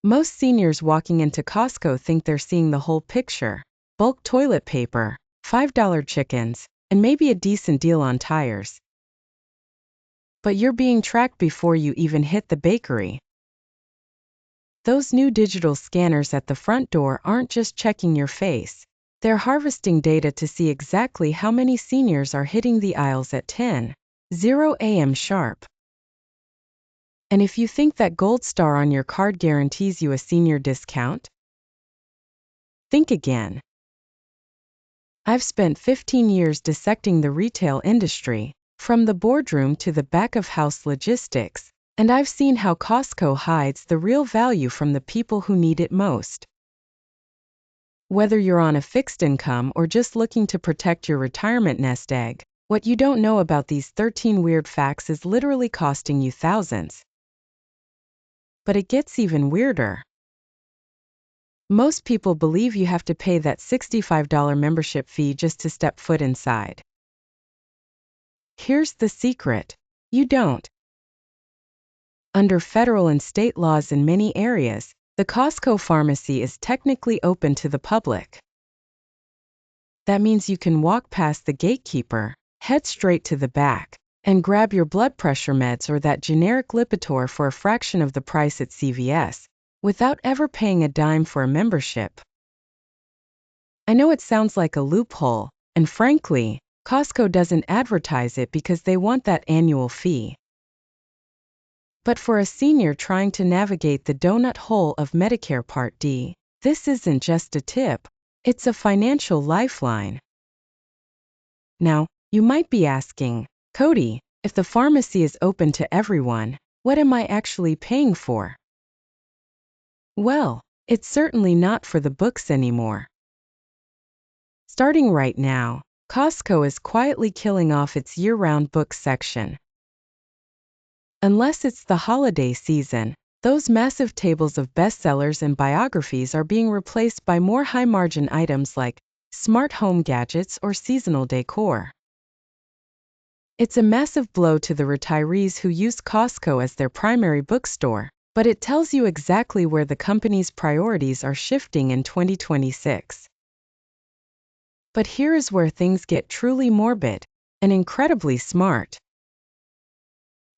Most seniors walking into Costco think they're seeing the whole picture. Bulk toilet paper, $5 chickens, and maybe a decent deal on tires. But you're being tracked before you even hit the bakery. Those new digital scanners at the front door aren't just checking your face. They're harvesting data to see exactly how many seniors are hitting the aisles at 10:00 a.m. sharp. And if you think that gold star on your card guarantees you a senior discount, think again. I've spent 15 years dissecting the retail industry, from the boardroom to the back-of-house logistics, and I've seen how Costco hides the real value from the people who need it most. Whether you're on a fixed income or just looking to protect your retirement nest egg, what you don't know about these 13 weird facts is literally costing you thousands. But it gets even weirder. Most people believe you have to pay that $65 membership fee just to step foot inside. Here's the secret: you don't. Under federal and state laws in many areas, the Costco pharmacy is technically open to the public. That means you can walk past the gatekeeper, head straight to the back, and grab your blood pressure meds or that generic Lipitor for a fraction of the price at CVS, without ever paying a dime for a membership. I know it sounds like a loophole, and frankly, Costco doesn't advertise it because they want that annual fee. But for a senior trying to navigate the donut hole of Medicare Part D, this isn't just a tip, it's a financial lifeline. Now, you might be asking, Cody, if the pharmacy is open to everyone, what am I actually paying for? Well, it's certainly not for the books anymore. Starting right now, Costco is quietly killing off its year-round books section. Unless it's the holiday season, those massive tables of bestsellers and biographies are being replaced by more high-margin items like smart home gadgets or seasonal decor. It's a massive blow to the retirees who use Costco as their primary bookstore, but it tells you exactly where the company's priorities are shifting in 2026. But here is where things get truly morbid and incredibly smart.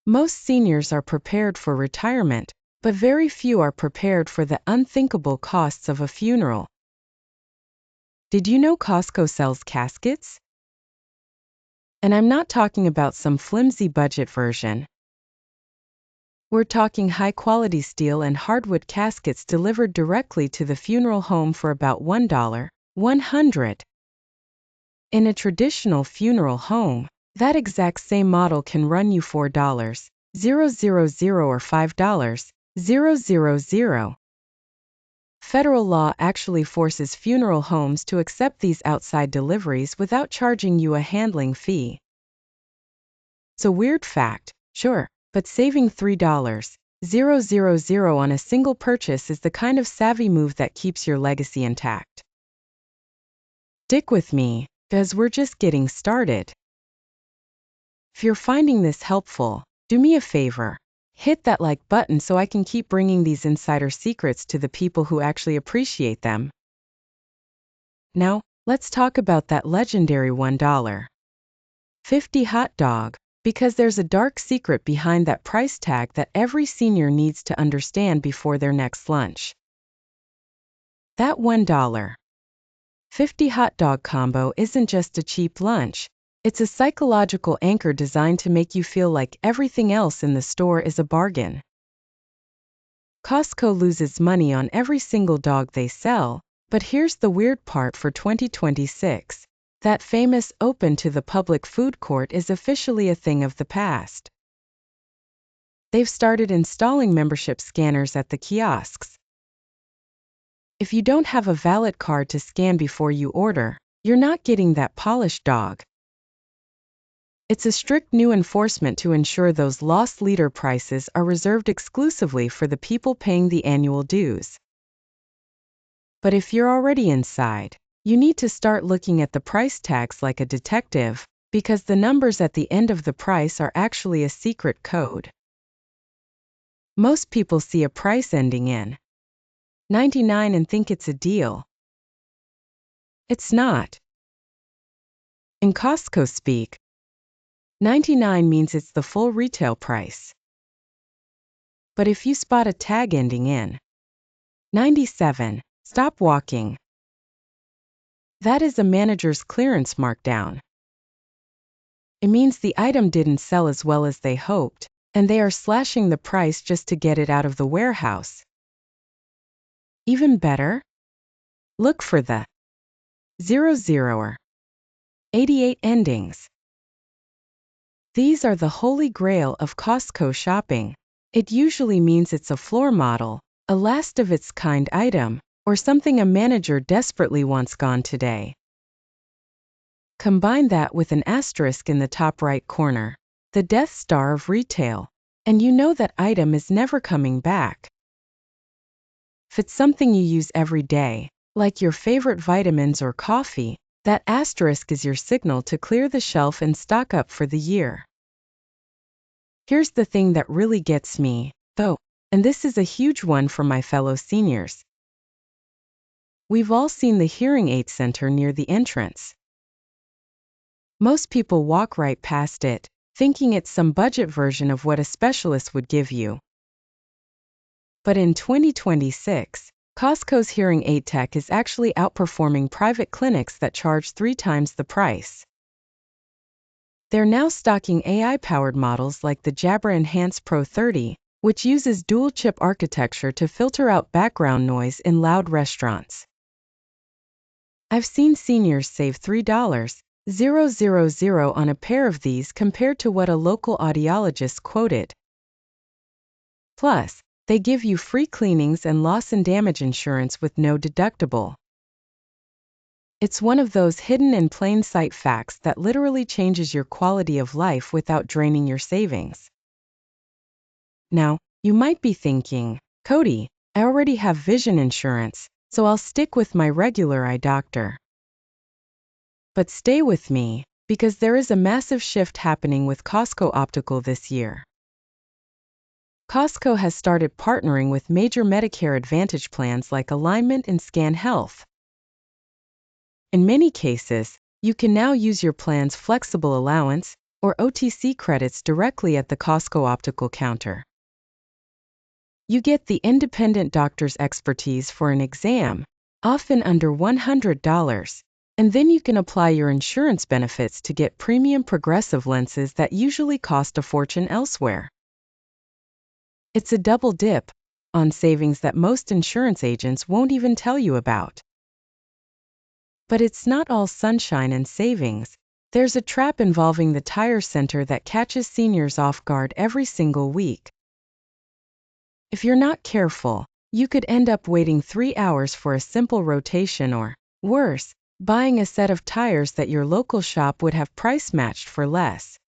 Most seniors are prepared for retirement, but very few are prepared for the unthinkable costs of a funeral. Did you know Costco sells caskets? And I'm not talking about some flimsy budget version. We're talking high-quality steel and hardwood caskets delivered directly to the funeral home for about $100. In a traditional funeral home, that exact same model can run you $4,000 or $5,000. Federal law actually forces funeral homes to accept these outside deliveries without charging you a handling fee. It's a weird fact, sure, but saving $3,000 on a single purchase is the kind of savvy move that keeps your legacy intact. Stick with me, because we're just getting started. If you're finding this helpful, do me a favor. Hit that like button so I can keep bringing these insider secrets to the people who actually appreciate them. Now, let's talk about that legendary $1.50 hot dog, because there's a dark secret behind that price tag that every senior needs to understand before their next lunch. That $1.50 hot dog combo isn't just a cheap lunch. It's a psychological anchor designed to make you feel like everything else in the store is a bargain. Costco loses money on every single dog they sell, but here's the weird part for 2026. That famous open to the public food court is officially a thing of the past. They've started installing membership scanners at the kiosks. If you don't have a valid card to scan before you order, you're not getting that polished dog. It's a strict new enforcement to ensure those lost leader prices are reserved exclusively for the people paying the annual dues. But if you're already inside, you need to start looking at the price tags like a detective, because the numbers at the end of the price are actually a secret code. Most people see a price ending in $99 and think it's a deal. It's not. In Costco speak, $99 means it's the full retail price. But if you spot a tag ending in 97, stop walking. That is a manager's clearance markdown. It means the item didn't sell as well as they hoped, and they are slashing the price just to get it out of the warehouse. Even better? Look for the 00 or 88 endings. These are the holy grail of Costco shopping. It usually means it's a floor model, a last-of-its-kind item, or something a manager desperately wants gone today. Combine that with an asterisk in the top right corner, the Death Star of retail, and you know that item is never coming back. If it's something you use every day, like your favorite vitamins or coffee, that asterisk is your signal to clear the shelf and stock up for the year. Here's the thing that really gets me, though, and this is a huge one for my fellow seniors. We've all seen the hearing aid center near the entrance. Most people walk right past it, thinking it's some budget version of what a specialist would give you. But in 2026, Costco's hearing aid tech is actually outperforming private clinics that charge 3 times the price. They're now stocking AI-powered models like the Jabra Enhance Pro 30, which uses dual-chip architecture to filter out background noise in loud restaurants. I've seen seniors save $3,000 on a pair of these compared to what a local audiologist quoted. Plus, they give you free cleanings and loss and damage insurance with no deductible. It's one of those hidden in plain sight facts that literally changes your quality of life without draining your savings. Now, you might be thinking, Cody, I already have vision insurance, so I'll stick with my regular eye doctor. But stay with me, because there is a massive shift happening with Costco Optical this year. Costco has started partnering with major Medicare Advantage plans like Alignment and Scan Health. In many cases, you can now use your plan's flexible allowance, or OTC credits directly at the Costco Optical counter. You get the independent doctor's expertise for an exam, often under $100, and then you can apply your insurance benefits to get premium progressive lenses that usually cost a fortune elsewhere. It's a double dip on savings that most insurance agents won't even tell you about. But it's not all sunshine and savings. There's a trap involving the tire center that catches seniors off guard every single week. If you're not careful, you could end up waiting 3 hours for a simple rotation or, worse, buying a set of tires that your local shop would have price matched for less.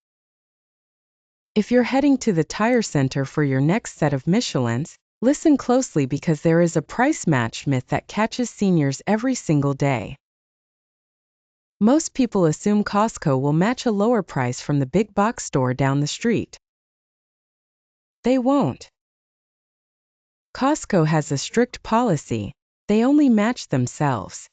If you're heading to the tire center for your next set of Michelins, listen closely because there is a price match myth that catches seniors every single day. Most people assume Costco will match a lower price from the big box store down the street. They won't. Costco has a strict policy: they only match themselves.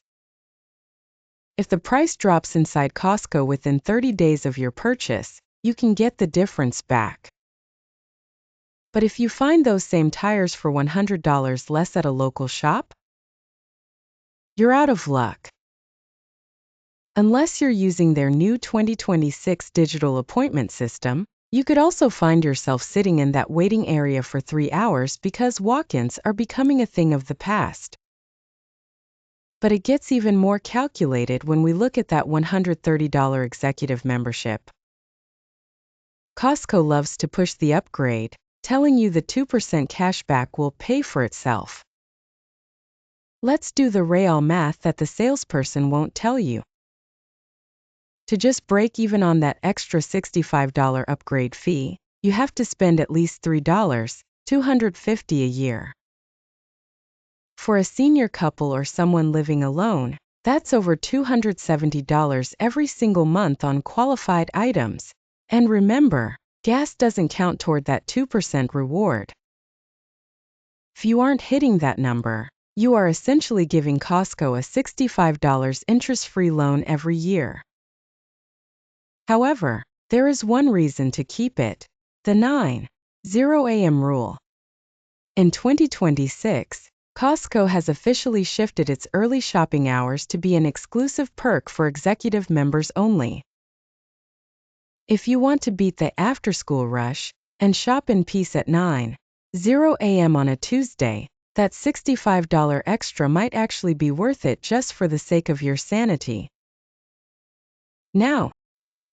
If the price drops inside Costco within 30 days of your purchase, you can get the difference back. But if you find those same tires for $100 less at a local shop, you're out of luck. Unless you're using their new 2026 digital appointment system, you could also find yourself sitting in that waiting area for 3 hours because walk-ins are becoming a thing of the past. But it gets even more calculated when we look at that $130 executive membership. Costco loves to push the upgrade, telling you the 2% cashback will pay for itself. Let's do the real math that the salesperson won't tell you. To just break even on that extra $65 upgrade fee, you have to spend at least $3,250 a year. For a senior couple or someone living alone, that's over $270 every single month on qualified items. And remember, gas doesn't count toward that 2% reward. If you aren't hitting that number, You are essentially giving Costco a $65 interest-free loan every year. However, there is one reason to keep it: the 9:00 a.m. rule. In 2026, Costco has officially shifted its early shopping hours to be an exclusive perk for executive members only. If you want to beat the after-school rush and shop in peace at 9:00 a.m. on a Tuesday, that $65 extra might actually be worth it just for the sake of your sanity. Now,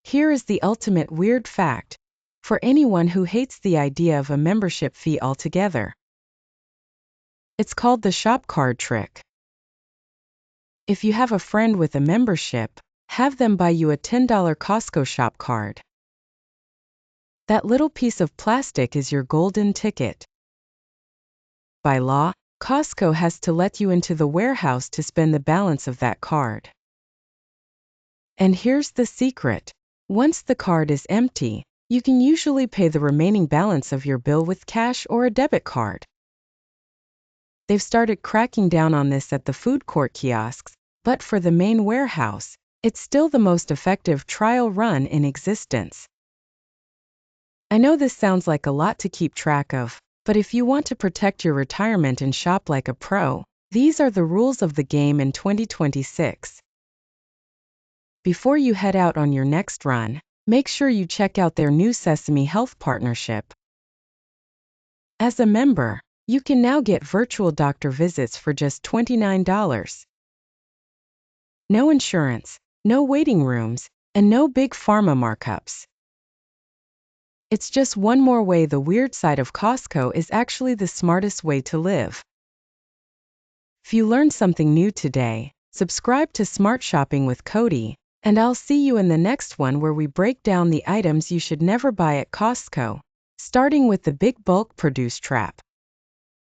here is the ultimate weird fact for anyone who hates the idea of a membership fee altogether. It's called the shop card trick. If you have a friend with a membership, have them buy you a $10 Costco shop card. That little piece of plastic is your golden ticket. By law, Costco has to let you into the warehouse to spend the balance of that card. And here's the secret: once the card is empty, you can usually pay the remaining balance of your bill with cash or a debit card. They've started cracking down on this at the food court kiosks, but for the main warehouse, it's still the most effective trial run in existence. I know this sounds like a lot to keep track of, but if you want to protect your retirement and shop like a pro, these are the rules of the game in 2026. Before you head out on your next run, make sure you check out their new Sesame Health partnership. As a member, you can now get virtual doctor visits for just $29. No insurance, no waiting rooms, and no big pharma markups. It's just one more way the weird side of Costco is actually the smartest way to live. If you learned something new today, subscribe to Smart Shopping with Cody, and I'll see you in the next one where we break down the items you should never buy at Costco, starting with the big bulk produce trap.